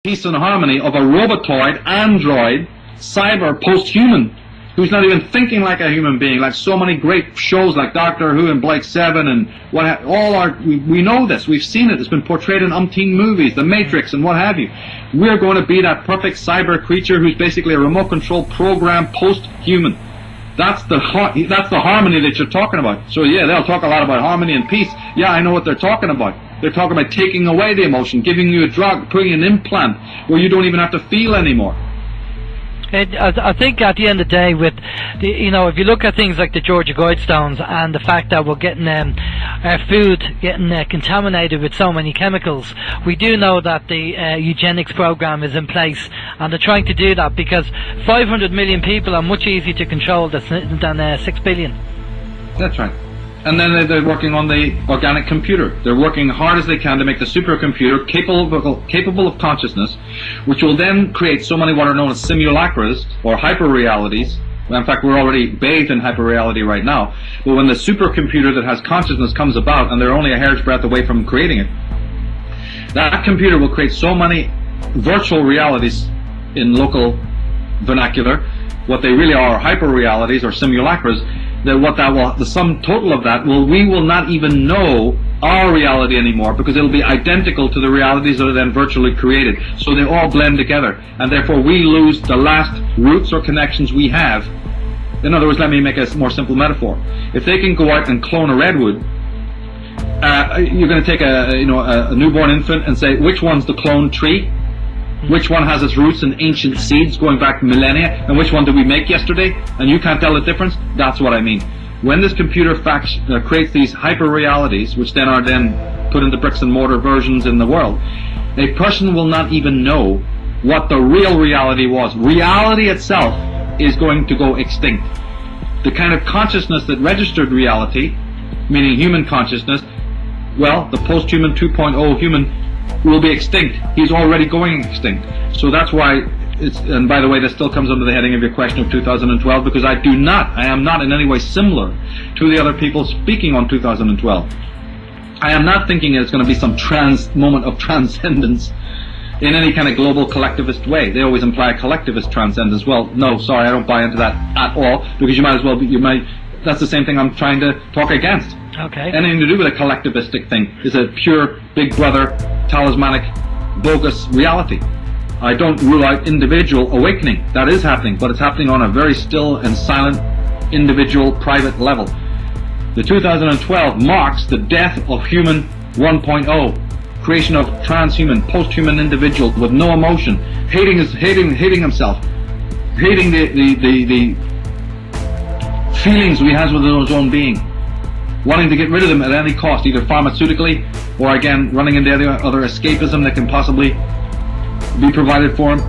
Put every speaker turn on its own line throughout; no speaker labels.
peace and harmony of a robotoid, android, cyber, post-human, who's not even thinking like a human being, like so many great shows like Doctor Who and Blake Seven and we know this, we've seen it, it's been portrayed in umpteen movies, The Matrix and what have you. We're going to be that perfect cyber creature who's basically a remote control program post-human. That's the harmony that you're talking about. So yeah, they'll talk a lot about harmony and peace. Yeah, I know what they're talking about. They're talking about taking away the emotion, giving you a drug, putting an implant where you don't even have to feel anymore.
I think at the end of the day, with if you look at things like the Georgia Guidestones and the fact that we're getting our food getting contaminated with so many chemicals, we do know that the eugenics program is in place, and they're trying to do that because 500 million people are much easier to control than 6 billion.
That's right. And then they're working on the organic computer. They're working hard as they can to make the supercomputer capable of consciousness, which will then create so many what are known as simulacras or hyperrealities. Well, in fact, we're already bathed in hyperreality right now. But when the supercomputer that has consciousness comes about, and they're only a hair's breadth away from creating it, that computer will create so many virtual realities in local vernacular. What they really are hyperrealities or simulacras. That the sum total of that we will not even know our reality anymore, because it'll be identical to the realities that are then virtually created. So they all blend together, and therefore we lose the last roots or connections we have. In other words, let me make a more simple metaphor. If they can go out and clone a redwood, you're going to take a newborn infant and say, which one's the cloned tree? Which one has its roots in ancient seeds going back millennia, and which one did we make yesterday? And you can't tell the difference? That's what I mean. When this computer creates these hyper-realities, which then are put into bricks and mortar versions in the world, a person will not even know what the real reality was. Reality itself is going to go extinct. The kind of consciousness that registered reality, meaning human consciousness, well, the post-human 2.0 human will be extinct. He's already going extinct. So that's why and by the way, this still comes under the heading of your question of 2012, because I am not in any way similar to the other people speaking on 2012. I am not thinking it's going to be some moment of transcendence in any kind of global collectivist way. They always imply a collectivist transcendence. Well, no, sorry, I don't buy into that at all, because that's the same thing I'm trying to talk against.
Okay.
Anything to do with a collectivistic thing is a pure Big Brother, talismanic, bogus reality. I don't rule out individual awakening. That is happening, but it's happening on a very still and silent, individual, private level. The 2012 marks the death of human 1.0, creation of transhuman, post-human individual with no emotion, hating himself, hating the feelings he has within his own being, wanting to get rid of them at any cost, either pharmaceutically or again running into other escapism that can possibly be provided for him,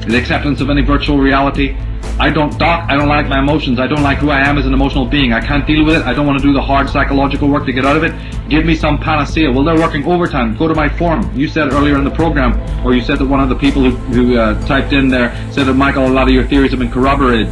the acceptance of any virtual reality. I don't like my emotions. I don't like who I am as an emotional being. I can't deal with it. I don't want to do the hard psychological work to get out of it. Give me some panacea. Well, they're working overtime. Go to my forum. You said earlier in the program, or you said that one of the people who typed in there said that, Michael, a lot of your theories have been corroborated.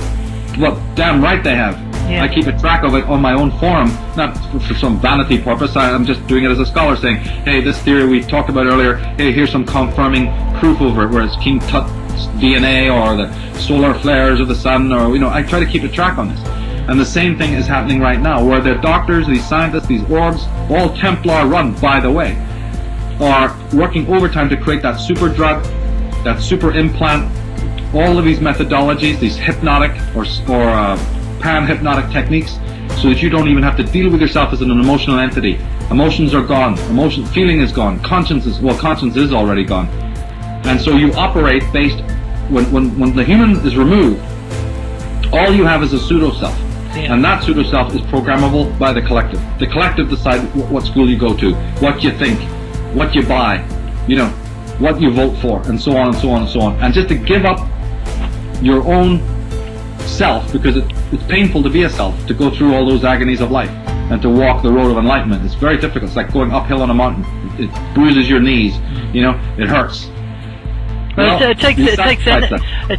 Well, damn right they have. Yeah. I keep a track of it on my own forum, not for some vanity purpose. I'm just doing it as a scholar, saying, hey, this theory we talked about earlier, hey, here's some confirming proof over it, where it's King Tut's DNA or the solar flares of the sun, or, I try to keep a track on this. And the same thing is happening right now, where the doctors, these scientists, these orgs, all Templar run, by the way, are working overtime to create that super drug, that super implant, all of these methodologies, these hypnotic or pan-hypnotic techniques, so that you don't even have to deal with yourself as an emotional entity. Emotions are gone. Feeling is gone. Conscience is already gone. And so you operate based, when the human is removed, all you have is a pseudo-self. Yeah. And that pseudo-self is programmable by the collective. The collective decide what school you go to, what you think, what you buy, what you vote for, and so on and so on and so on. And just to give up your own self, because it's painful to be a self, to go through all those agonies of life and to walk the road of enlightenment. It's very difficult. It's like going uphill on a mountain. It bruises your knees, it hurts.
Well, it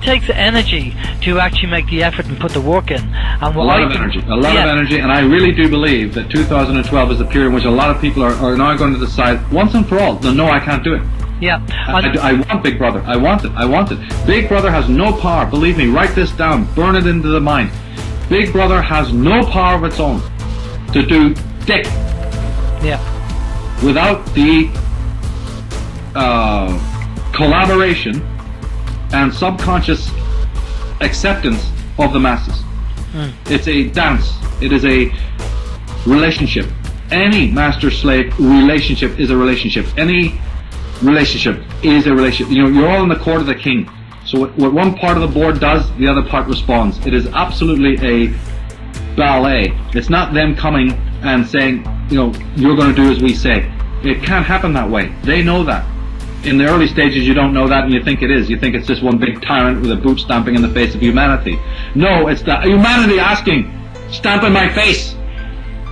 takes energy to actually make the effort and put the work in. And
a lot of energy, and I really do believe that 2012 is the period in which a lot of people are now going to decide once and for all, no, I can't do it.
Yeah.
I want Big Brother. I want it. I want it. Big Brother has no power. Believe me, write this down. Burn it into the mind. Big Brother has no power of its own to do dick.
Yeah.
Without the collaboration and subconscious acceptance of the masses. It's a dance. It is a relationship. Any master-slave relationship is a relationship. Any relationship is a relationship. You know, you're all in the court of the king. So what one part of the board does, the other part responds. It is absolutely a ballet. It's not them coming and saying, you know, you're going to do as we say. It can't happen that way. They know that. In the early stages, you don't know that, and you think it is. You think it's just one big tyrant with a boot stamping in the face of humanity. No, it's the humanity asking, stamp in my face.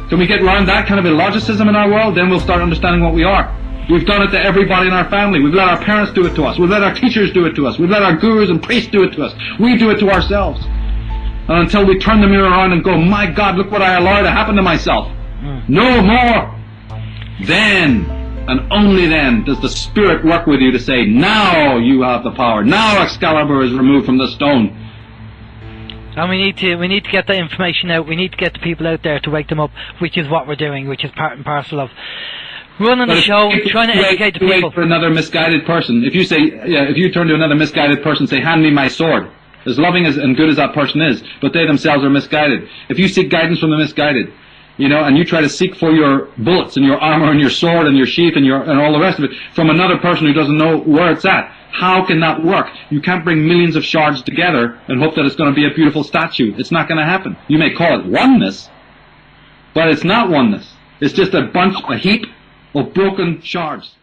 Can we get around that kind of illogicism in our world? Then we'll start understanding what we are. We've done it to everybody in our family. We've let our parents do it to us. We've let our teachers do it to us. We've let our gurus and priests do it to us. We do it to ourselves. And until we turn the mirror on and go, my God, look what I allowed to happen to myself. No more. Then, and only then, does the Spirit work with you to say, now you have the power. Now Excalibur is removed from the stone.
And we need to get that information out. We need to get the people out there to wake them up, which is what we're doing, which is part and parcel of running the show, trying to educate the people.
Wait for another misguided person. If you say, if you turn to another misguided person and say, hand me my sword, as loving as and good as that person is, but they themselves are misguided. If you seek guidance from the misguided, you know, and you try to seek for your bullets and your armor and your sword and your sheath and all the rest of it from another person who doesn't know where it's at, how can that work? You can't bring millions of shards together and hope that it's going to be a beautiful statue. It's not going to happen. You may call it oneness, but it's not oneness. It's just a heap of broken shards.